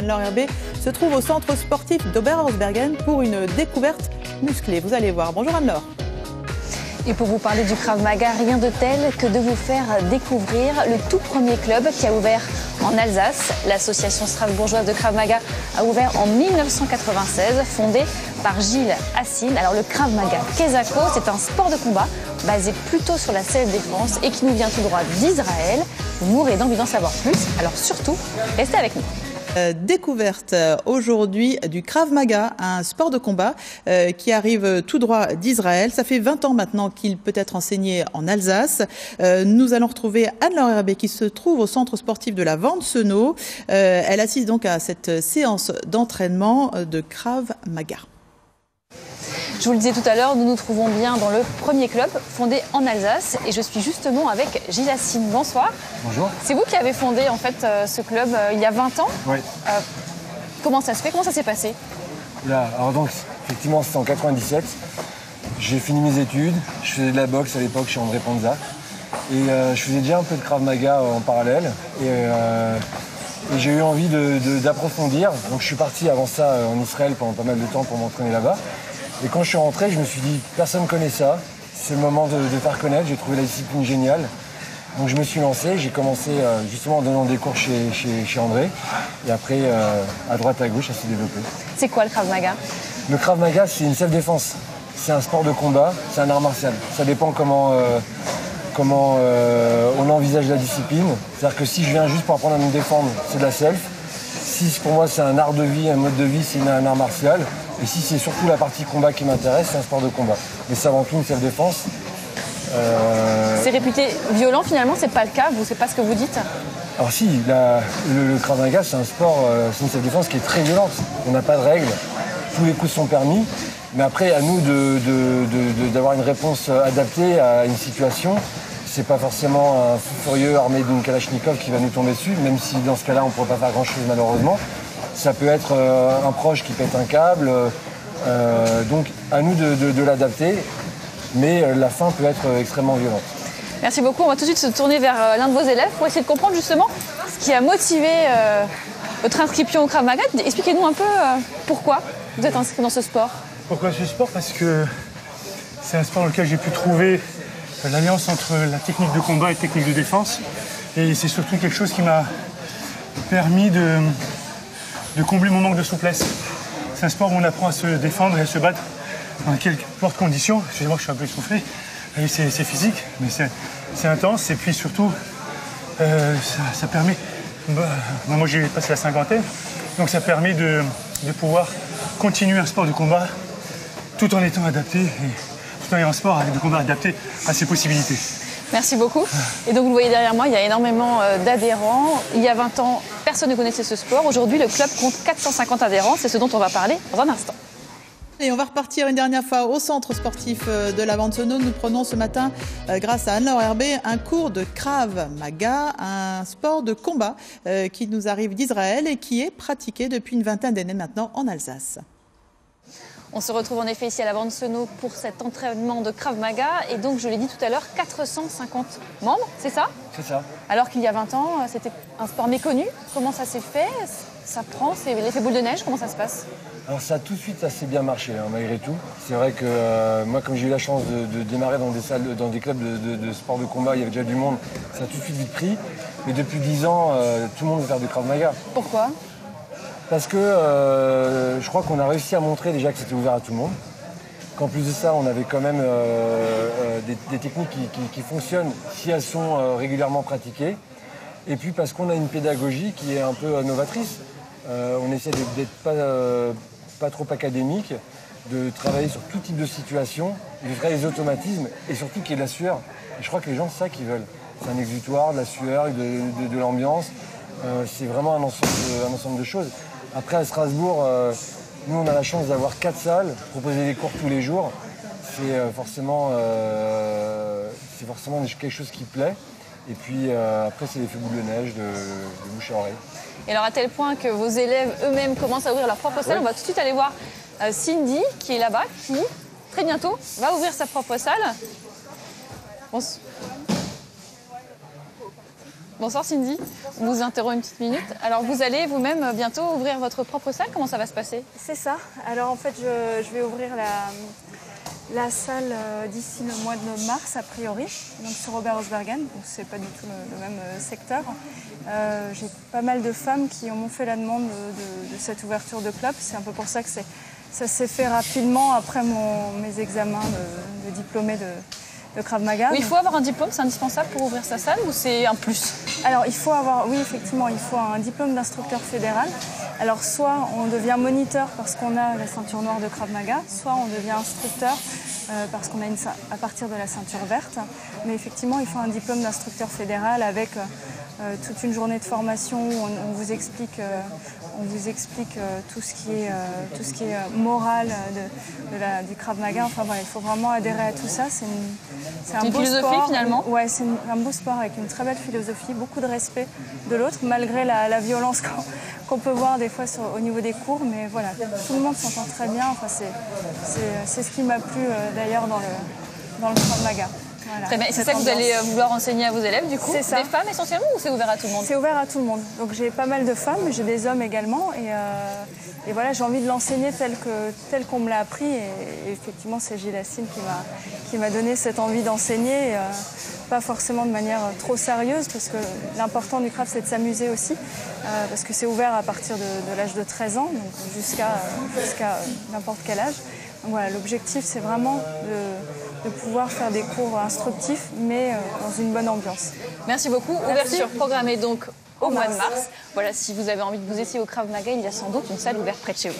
Anne-Laure Herbé se trouve au centre sportif d'Oberhausbergen pour une découverte musclée. Vous allez voir. Bonjour Anne-Laure. Et pour vous parler du Krav Maga, rien de tel que de vous faire découvrir le tout premier club qui a ouvert en Alsace. L'association strasbourgeoise de Krav Maga a ouvert en 1996, fondée par Gilles Hassine. Alors le Krav Maga Kesako, c'est un sport de combat basé plutôt sur la self-défense et qui nous vient tout droit d'Israël. Vous mourrez d'envie d'en savoir plus, alors surtout, restez avec nous. Découverte aujourd'hui du Krav Maga, un sport de combat qui arrive tout droit d'Israël. Ça fait 20 ans maintenant qu'il peut être enseigné en Alsace. Nous allons retrouver Anne-Laure Herbé qui se trouve au centre sportif de la Vente-Senot. Elle assiste donc à cette séance d'entraînement de Krav Maga. Je vous le disais tout à l'heure, nous nous trouvons bien dans le premier club fondé en Alsace et je suis justement avec Gilles Hassine. Bonsoir. Bonjour. C'est vous qui avez fondé en fait ce club il y a 20 ans. Oui. Comment ça se fait? Comment ça s'est passé? Là, alors donc, effectivement, c'était en 97. J'ai fini mes études. Je faisais de la boxe à l'époque chez André Panza. Et je faisais déjà un peu de Krav Maga en parallèle. Et j'ai eu envie d'approfondir. Donc je suis parti avant ça en Israël pendant pas mal de temps pour m'entraîner là-bas. Et quand je suis rentré, je me suis dit, personne ne connaît ça. C'est le moment de faire connaître. J'ai trouvé la discipline géniale. Donc je me suis lancé. J'ai commencé justement en donnant des cours chez André. Et après, à droite, à gauche, ça s'est développé. C'est quoi le Krav Maga? Le Krav Maga, c'est une self-défense. C'est un sport de combat, c'est un art martial. Ça dépend comment on envisage la discipline. C'est-à-dire que si je viens juste pour apprendre à me défendre, c'est de la self. Si pour moi c'est un art de vie, un mode de vie, c'est un art martial. Et si c'est surtout la partie combat qui m'intéresse, c'est un sport de combat. Mais c'est avant tout une self-défense. C'est réputé violent finalement, c'est pas le cas, c'est pas ce que vous dites? Alors si, le Krav Maga, c'est un sport, c'est une self-défense qui est très violente. On n'a pas de règles, tous les coups sont permis. Mais après, à nous d'avoir une réponse adaptée à une situation. C'est pas forcément un fou furieux armé d'une Kalachnikov qui va nous tomber dessus, même si dans ce cas-là, on ne pourrait pas faire grand-chose malheureusement. Ça peut être un proche qui pète un câble. Donc, à nous de l'adapter. Mais la fin peut être extrêmement violente. Merci beaucoup. On va tout de suite se tourner vers l'un de vos élèves pour essayer de comprendre justement ce qui a motivé votre inscription au Krav Maga. Expliquez-nous un peu pourquoi vous êtes inscrit dans ce sport. Pourquoi ce sport? Parce que c'est un sport dans lequel j'ai pu trouver l'alliance entre la technique de combat et la technique de défense. Et c'est surtout quelque chose qui m'a permis de combler mon manque de souplesse. C'est un sport où on apprend à se défendre et à se battre dans quelques conditions. Excusez-moi que je suis un peu essoufflé. C'est physique, mais c'est intense. Et puis surtout, ça permet... moi j'ai passé la cinquantaine, donc ça permet de pouvoir continuer un sport de combat tout en étant adapté et tout en ayant un sport de combat adapté à ses possibilités. Merci beaucoup. Et donc vous le voyez derrière moi, il y a énormément d'adhérents. Il y a 20 ans, personne ne connaissait ce sport. Aujourd'hui, le club compte 450 adhérents. C'est ce dont on va parler dans un instant. Et on va repartir une dernière fois au centre sportif de la Vente-Senot. Nous prenons ce matin, grâce à Anne-Laure Herbé, un cours de Krav Maga, un sport de combat qui nous arrive d'Israël et qui est pratiqué depuis une vingtaine d'années maintenant en Alsace. On se retrouve en effet ici à la Vente-Senot pour cet entraînement de Krav Maga. Et donc, je l'ai dit tout à l'heure, 450 membres, c'est ça? C'est ça. Alors qu'il y a 20 ans, c'était un sport méconnu. Comment ça s'est fait? Ça prend, c'est l'effet boule de neige, comment ça se passe? Alors ça a tout de suite assez bien marché, malgré tout. C'est vrai que moi, comme j'ai eu la chance de démarrer dans des salles, dans des clubs de sport de combat, il y avait déjà du monde, ça a tout de suite vite pris. Mais depuis 10 ans, tout le monde veut faire du Krav Maga. Pourquoi? Parce que je crois qu'on a réussi à montrer déjà que c'était ouvert à tout le monde. Qu'en plus de ça, on avait quand même des techniques qui fonctionnent si elles sont régulièrement pratiquées. Et puis parce qu'on a une pédagogie qui est un peu novatrice. On essaie d'être pas trop académique, de travailler sur tout type de situation, de créer des automatismes et surtout qu'il y ait de la sueur. Et je crois que les gens, c'est ça qu'ils veulent. C'est un exutoire, de la sueur, de l'ambiance. C'est vraiment un ensemble de choses. Après, à Strasbourg, nous, on a la chance d'avoir 4 salles, proposer des cours tous les jours. C'est forcément quelque chose qui plaît. Et puis après, c'est l'effet boule de neige, de bouche à oreille. Et alors à tel point que vos élèves eux-mêmes commencent à ouvrir leur propre salle. Oui. On va tout de suite aller voir Cindy qui est là-bas, qui très bientôt va ouvrir sa propre salle. Bonsoir Cindy, on vous interrompt une petite minute. Alors vous allez vous-même bientôt ouvrir votre propre salle, comment ça va se passer? C'est ça. Alors en fait, je vais ouvrir la salle d'ici le mois de mars, a priori, donc sur Robert Hausbergen, donc c'est pas du tout le même secteur. J'ai pas mal de femmes qui m'ont fait la demande de cette ouverture de club. C'est un peu pour ça que ça s'est fait rapidement après mes examens de diplômée de Krav Maga. Oui, il faut avoir un diplôme, c'est indispensable pour ouvrir sa salle ou c'est un plus? Alors oui effectivement, il faut un diplôme d'instructeur fédéral. Alors soit on devient moniteur parce qu'on a la ceinture noire de Krav Maga, soit on devient instructeur parce qu'on a à partir de la ceinture verte. Mais effectivement, il faut un diplôme d'instructeur fédéral avec toute une journée de formation où on vous explique tout ce qui est moral du Krav Maga. Enfin voilà, il faut vraiment adhérer à tout ça. C'est un beau philosophie sport. Finalement. Ouais, c'est un beau sport avec une très belle philosophie, beaucoup de respect de l'autre, malgré la violence qu'on peut voir des fois au niveau des cours. Mais voilà, tout le monde s'entend très bien. Enfin, c'est ce qui m'a plu d'ailleurs dans le Krav Maga. Voilà, très bien. C'est ça que vous allez vouloir enseigner à vos élèves du coup? C'est ça. Des femmes essentiellement ou c'est ouvert à tout le monde? C'est ouvert à tout le monde. Donc j'ai pas mal de femmes, mais j'ai des hommes également. Et voilà, j'ai envie de l'enseigner tel qu'on me l'a appris. Et effectivement, c'est Gilles Assine qui m'a donné cette envie d'enseigner. Pas forcément de manière trop sérieuse, parce que l'important du Krav, c'est de s'amuser aussi. Parce que c'est ouvert à partir de l'âge de 13 ans, donc jusqu'à n'importe quel âge. Donc voilà, l'objectif, c'est vraiment de pouvoir faire des cours instructifs, mais dans une bonne ambiance. Merci beaucoup. Merci. Ouverture programmée donc au mois de mars. Voilà, si vous avez envie de vous essayer au Krav Maga, il y a sans doute une salle ouverte près de chez vous.